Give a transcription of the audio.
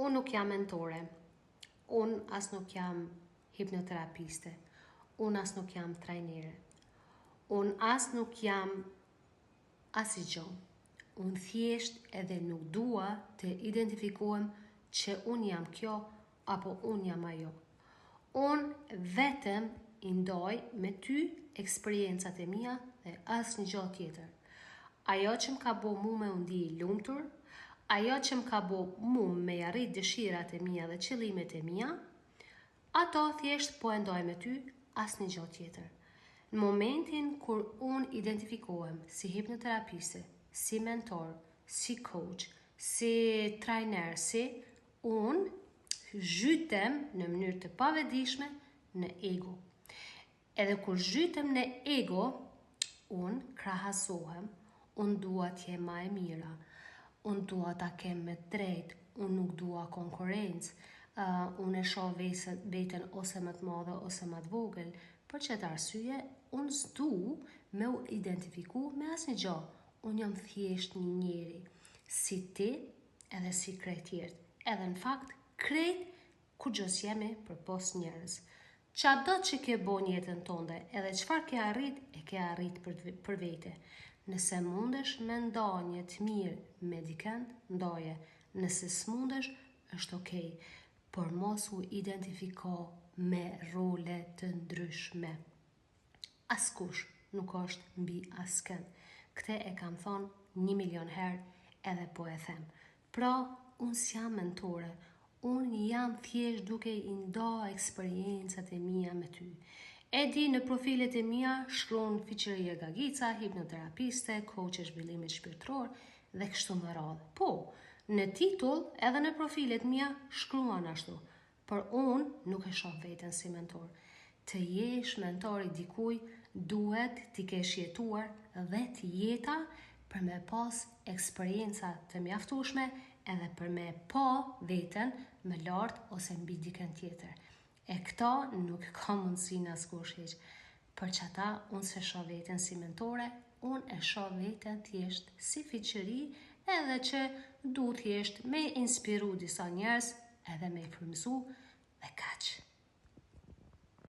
Unë nuk jam mentore, unë as nuk jam hipnoterapiste, unë as nuk jam trajnere, unë as nuk jam asgjë. Unë thjesht edhe nuk dua të identifikohem që unë jam kjo apo unë jam ajo. Unë vetëm i ndoj me ty eksperiencat e mia dhe asnjë gjë tjetër. Ajo që më ka bo mu me undi i lumtur, ajo që më ka bo mu me arrit dëshirat e mia dhe qëllimet e mia, ato thjesht po e ndoj me ty, asnjë gjë tjetër. Në momentin kur unë identifikohem si hipnoterapiste, si mentor, si coach, si trajner, unë zhytem në mënyrë të pavetdijshme në ego. Edhe kur zhytem në ego, unë krahasohem, unë dua t'jem ma e mira, unë dua ta kem me drejt, unë nuk dua konkurrencë, unë e shoh veten ose më të madhe ose më të vogël. Për çet arsye, unë s'du me u identifiku me asnjë gjë. Unë jam thjesht një njeri, si ti edhe si krejt tjerë. Edhe në fakt, krejt kurgjës jemi përpos njerëz. Çado që ke bo në jetën tënde, edhe çfarë ke arrit, e ke arrit për vete. Nëse mundesh me nda një të mirë me dikën, ndoje. Nëse s'mundesh, është okej. Por mos u identifiko me role të ndryshme. Askush nuk është mbi askën. Këtë e kam thonë 1.000.000 herë edhe po e them. Pra, unë s'jam mentore, unë jam thjesht duke i nda eksperiencat e mia me ty. E di në profilet e mia shkruan Fiqeria Gagica, hipnoterapiste, coach e zhvillimit shpirtëror dhe kështu me radhë. Po, në titull edhe në profilet mia shkruan ashtu, por unë nuk e shoh veten si mentor. Të jesh mentor i dikuj duhet t'i kesh jetuar dhe t'jeta për me pas eksperienca të mjaftueshme edhe për me pa veten më lart ose mbi dikën tjetër. E këta nuk ka mundësi në askush heq. Për çata, unë se shoh veten si mentore, unë e shoh veten thjesht si fiqëri edhe që du thjesht me inspiru disa njerëz edhe me i frymëzu dhe kaq.